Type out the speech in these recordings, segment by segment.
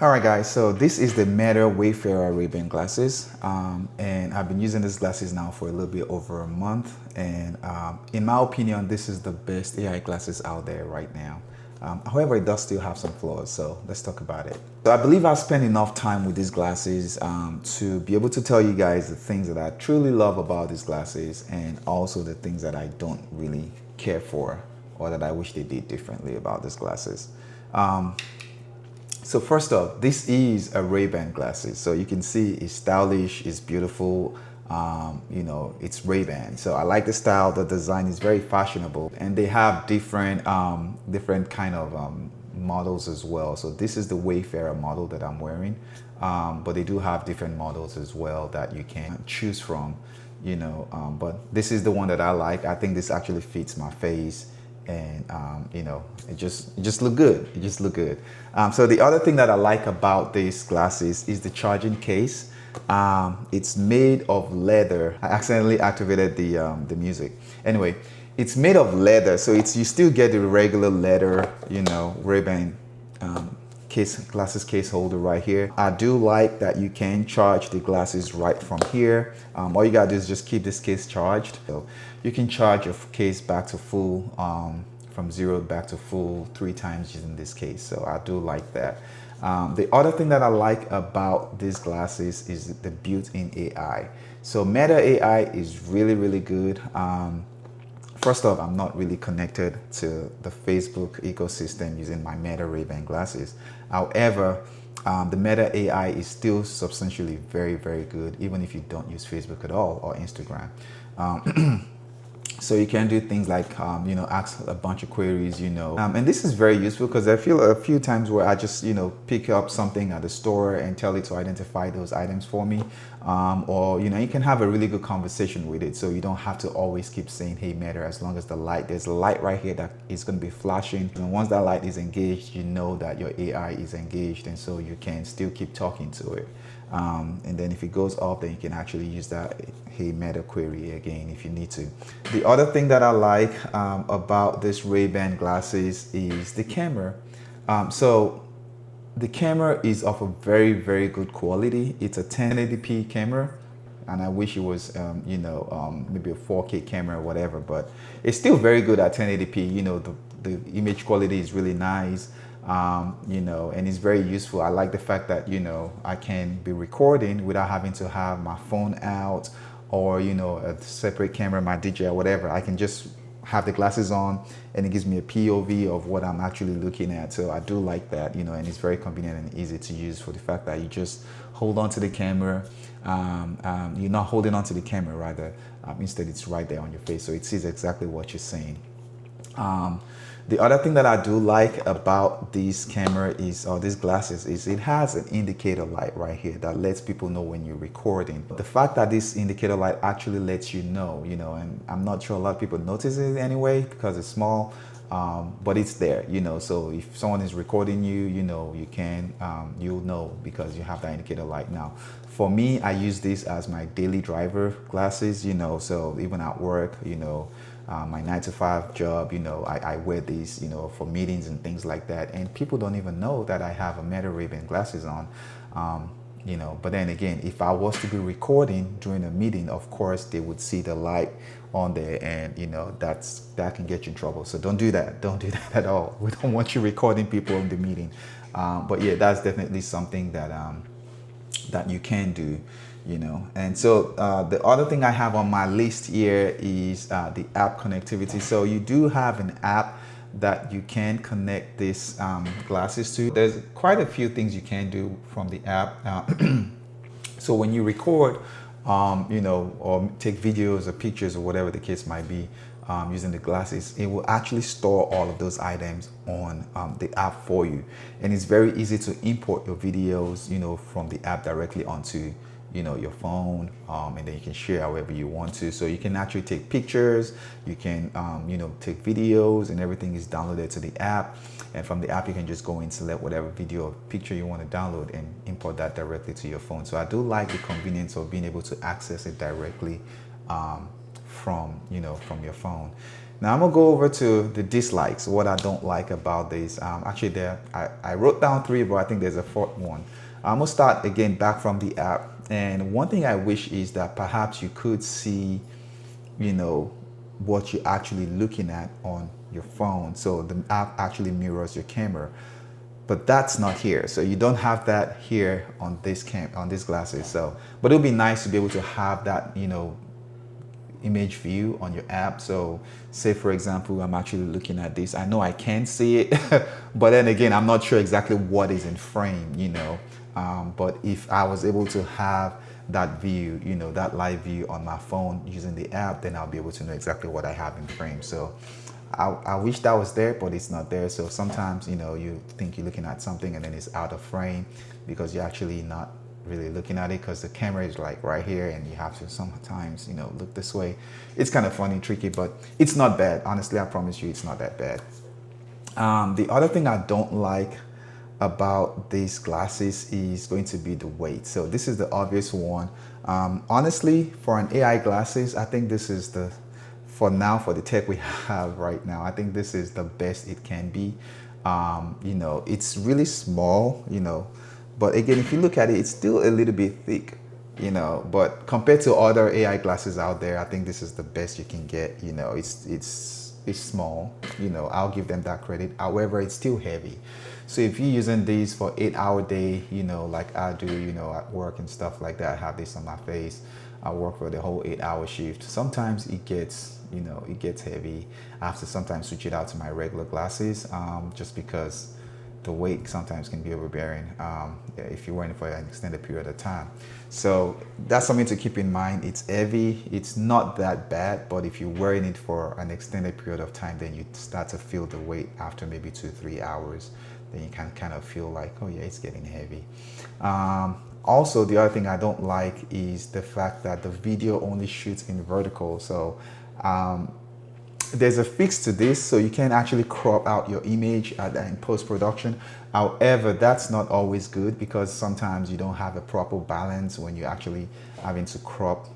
All right, guys, so this is the Meta Wayfarer Ray-Ban glasses, and I've been using these glasses now for a little bit over a month, and in my opinion, this is the best AI glasses out there right now. However, it does still have some flaws, so let's talk about it. So I believe I've spent enough time with these glasses to be able to tell you guys the things that I truly love about these glasses and also the things that I don't really care for or that I wish they did differently about these glasses. So first off, this is a Ray-Ban glasses. So you can see it's stylish, it's beautiful, it's Ray-Ban. So I like the style, the design is very fashionable, and they have different kind of models as well. So this is the Wayfarer model that I'm wearing, but they do have different models as well that you can choose from, but this is the one that I like. I think this actually fits my face, and it just look good. It just look good. So the other thing that I like about these glasses is the charging case. It's made of leather. I accidentally activated the music. Anyway, it's made of leather, so you still get the regular leather, Ray-Ban glasses case holder right here. I do like that you can charge the glasses right from here. All you gotta do is just keep this case charged. So you can charge your case back to full, from 0 back to full 3 times using this case. So I do like that. The other thing that I like about these glasses is the built-in AI. So Meta AI is really, really good. First off, I'm not really connected to the Facebook ecosystem using my Meta Ray-Ban glasses. However, the Meta AI is still substantially very, very good, even if you don't use Facebook at all or Instagram. So you can do things like, ask a bunch of queries, and this is very useful because I feel a few times where I just, pick up something at the store and tell it to identify those items for me. Or, you can have a really good conversation with it. So you don't have to always keep saying, hey, Meta, as long as there's a light right here that is going to be flashing. And once that light is engaged, you know that your AI is engaged. And so you can still keep talking to it. And then if it goes off, then you can actually use that hey Meta query again if you need to. The other thing that I like about this Ray-Ban glasses is the camera. So the camera is of a very, very good quality. It's a 1080p camera, and I wish it was maybe a 4K camera or whatever, but it's still very good at 1080p. The image quality is really nice. And it's very useful. I like the fact that, I can be recording without having to have my phone out or, a separate camera, my DJI or whatever. I can just have the glasses on and it gives me a POV of what I'm actually looking at. So I do like that, and it's very convenient and easy to use for the fact that you just hold on to the camera. You're not holding on to the camera rather. Instead, it's right there on your face. So it sees exactly what you're saying. The other thing that I do like about this camera or these glasses is it has an indicator light right here that lets people know when you're recording. The fact that this indicator light actually lets you know, and I'm not sure a lot of people notice it anyway because it's small, but it's there, so if someone is recording you, you'll know because you have that indicator light. Now, for me, I use this as my daily driver glasses, so even at work, my 9-to-5 job, I wear these, for meetings and things like that. And people don't even know that I have a Meta Ray-Ban glasses on, But then again, if I was to be recording during a meeting, of course, they would see the light on there and, that can get you in trouble. So don't do that. Don't do that at all. We don't want you recording people in the meeting. But yeah, that's definitely something that you can do. And so the other thing I have on my list here is the app connectivity. So you do have an app that you can connect these glasses to. There's quite a few things you can do from the app. So when you record, or take videos or pictures or whatever the case might be, using the glasses, it will actually store all of those items on the app for you. And it's very easy to import your videos, from the app directly onto your phone, and then you can share however you want to. So you can actually take pictures, you can take videos, and everything is downloaded to the app. And from the app, you can just go and select whatever video or picture you want to download and import that directly to your phone. So I do like the convenience of being able to access it directly from your phone. Now I'm gonna go over to the dislikes, what I don't like about this. Actually, I wrote down three, but I think there's a fourth one. I'm gonna start again back from the app. And one thing I wish is that perhaps you could see, you know, what you're actually looking at on your phone. So the app actually mirrors your camera, but that's not here. So you don't have that here on this on these glasses. So, but it'll be nice to be able to have that, you know, image view on your app. So say for example, I'm actually looking at this. I know I can see it, but then again, I'm not sure exactly what is in frame, you know. But if I was able to have that view, you know, that live view on my phone using the app, then I'll be able to know exactly what I have in frame. So I wish that was there, but it's not there. So sometimes, you know, you think you're looking at something and then it's out of frame because you're actually not really looking at it because the camera is like right here and you have to sometimes, you know, look this way. It's kind of funny, tricky, but it's not bad. Honestly, I promise you it's not that bad. The other thing I don't like about these glasses is going to be the weight. So this is the obvious one. Honestly, for an AI glasses, I think this is the, for now, for the tech we have right now, I think this is the best it can be. You know, it's really small, you know, but again, if you look at it, it's still a little bit thick, you know, but compared to other AI glasses out there, I think this is the best you can get. You know, it's small, you know, I'll give them that credit. However, it's still heavy. So if you're using these for 8-hour day, you know, like I do, you know, at work and stuff like that, I have this on my face. I work for the whole 8-hour shift. Sometimes it gets, you know, it gets heavy. I have to sometimes switch it out to my regular glasses, just because the weight sometimes can be overbearing if you're wearing it for an extended period of time. So that's something to keep in mind. It's heavy, it's not that bad, but if you're wearing it for an extended period of time, then you start to feel the weight after maybe 2-3 hours. Then you can kind of feel like, oh yeah, it's getting heavy. Also, the other thing I don't like is the fact that the video only shoots in vertical. So there's a fix to this, so you can actually crop out your image in post-production. However, that's not always good because sometimes you don't have a proper balance when you're actually having to crop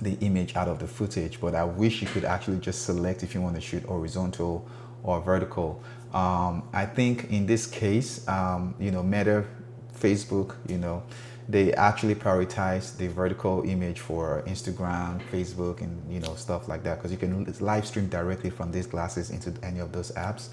the image out of the footage. But I wish you could actually just select if you want to shoot horizontal or vertical. I think in this case, you know, Meta, Facebook, you know, they actually prioritize the vertical image for Instagram, Facebook, and, you know, stuff like that, because you can live stream directly from these glasses into any of those apps.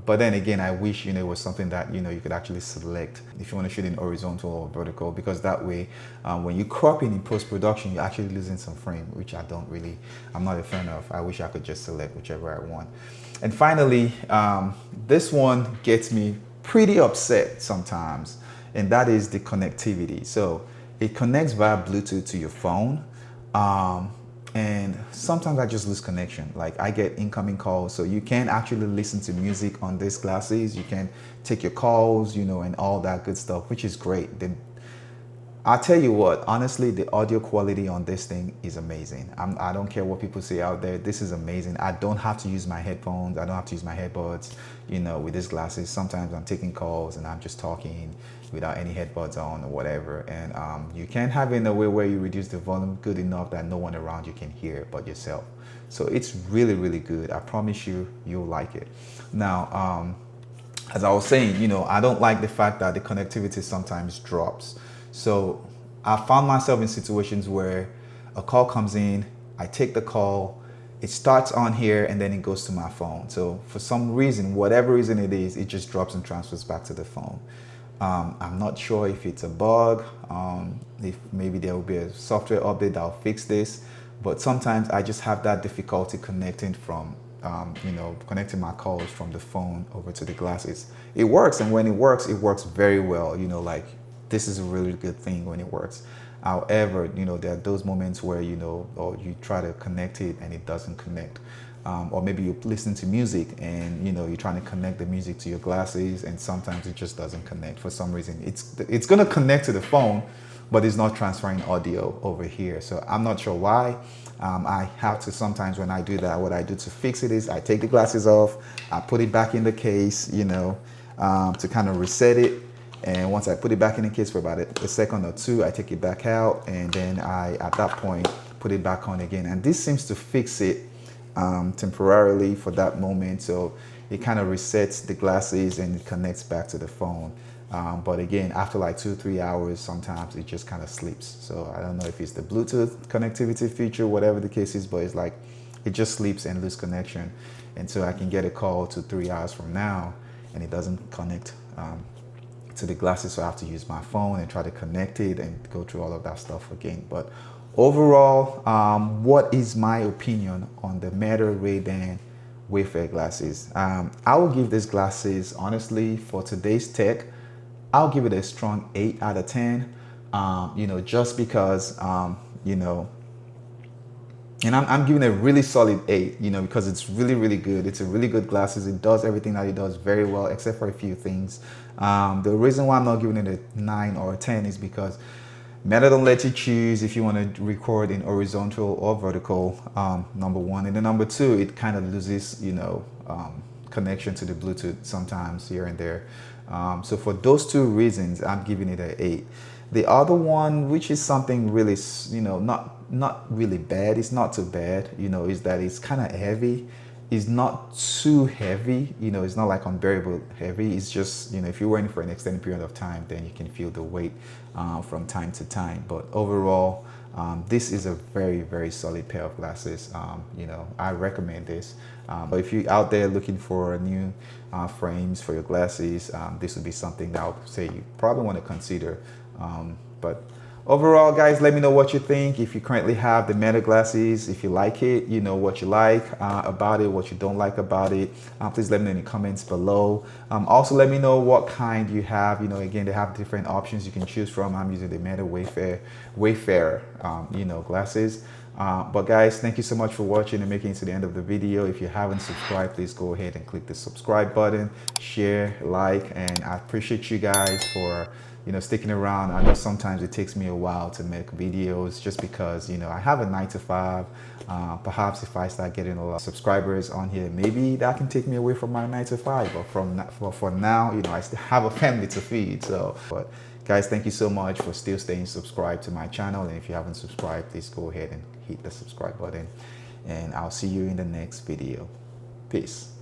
But then again, I wish, you know, it was something that, you know, you could actually select if you want to shoot in horizontal or vertical, because that way, when you crop in post-production, you're actually losing some frame, which I'm not a fan of. I wish I could just select whichever I want. And finally, this one gets me pretty upset sometimes, and that is the connectivity. So it connects via Bluetooth to your phone. And sometimes I just lose connection. Like I get incoming calls, so you can actually listen to music on these glasses. You can take your calls, you know, and all that good stuff, which is great. I'll tell you what, honestly, the audio quality on this thing is amazing. I don't care what people say out there. This is amazing. I don't have to use my headphones. I don't have to use my headbuds, you know, with these glasses. Sometimes I'm taking calls and I'm just talking without any headbuds on or whatever. And you can have it in a way where you reduce the volume good enough that no one around you can hear but yourself. So it's really, really good. I promise you, you'll like it. Now, as I was saying, you know, I don't like the fact that the connectivity sometimes drops. So I found myself in situations where a call comes in, I take the call, it starts on here and then it goes to my phone. So for some reason, whatever reason it is, it just drops and transfers back to the phone. I'm not sure if it's a bug, if maybe there will be a software update that'll fix this, but sometimes I just have that difficulty connecting from, you know, connecting my calls from the phone over to the glasses. It works, and when it works very well, you know, like, this is a really good thing when it works. However, you know, there are those moments where, you know, or you try to connect it and it doesn't connect. Or maybe you listen to music and, you know, you're trying to connect the music to your glasses and sometimes it just doesn't connect for some reason. It's going to connect to the phone, but it's not transferring audio over here. So I'm not sure why. I have to sometimes, when I do that, what I do to fix it is I take the glasses off, I put it back in the case, you know, to kind of reset it. And once I put it back in the case for about a second or two, I take it back out, and then I, at that point, put it back on again. And this seems to fix it temporarily for that moment. So it kind of resets the glasses and it connects back to the phone. But again, after like 2-3 hours, sometimes it just kind of sleeps. So I don't know if it's the Bluetooth connectivity feature, whatever the case is, but it's like it just sleeps and loses connection. And so I can get a call 2-3 hours from now and it doesn't connect to the glasses. So I have to use my phone and try to connect it and go through all of that stuff again. But overall, what is my opinion on the Meta Ray-Ban Wayfair glasses? I will give these glasses, honestly, for today's tech, I'll give it a strong 8 out of 10. Just because, and I'm giving it a really solid 8, because it's really, really good. It's a really good glasses. It does everything that it does very well, except for a few things. The reason why I'm not giving it a 9 or a 10 is because Meta don't let you choose if you want to record in horizontal or vertical, number one. And then number two, it kind of loses, connection to the Bluetooth sometimes here and there. So for those two reasons, I'm giving it an 8. The other one, which is something really, not really bad, it's not too bad, is that it's kind of heavy. It's not too heavy, it's not like unbearable heavy. It's just, if you're wearing it for an extended period of time, then you can feel the weight from time to time. But overall, this is a very, very solid pair of glasses. I recommend this. But if you're out there looking for new frames for your glasses, this would be something that I would say you probably want to consider. But overall, guys, let me know what you think. If you currently have the Meta glasses, if you like it, what you like about it, what you don't like about it, please let me know in the comments below. Also, let me know what kind you have. Again, they have different options you can choose from. I'm using the Meta Wayfair, glasses. But guys, thank you so much for watching and making it to the end of the video. If you haven't subscribed, please go ahead and click the subscribe button, share, like, and I appreciate you guys for sticking around. I know sometimes it takes me a while to make videos just because I have a 9 to 5. Perhaps if I start getting a lot of subscribers on here, maybe that can take me away from my 9 to 5. But for now, I still have a family to feed. So, but guys, thank you so much for still staying subscribed to my channel. And if you haven't subscribed, please go ahead and hit the subscribe button. And I'll see you in the next video. Peace.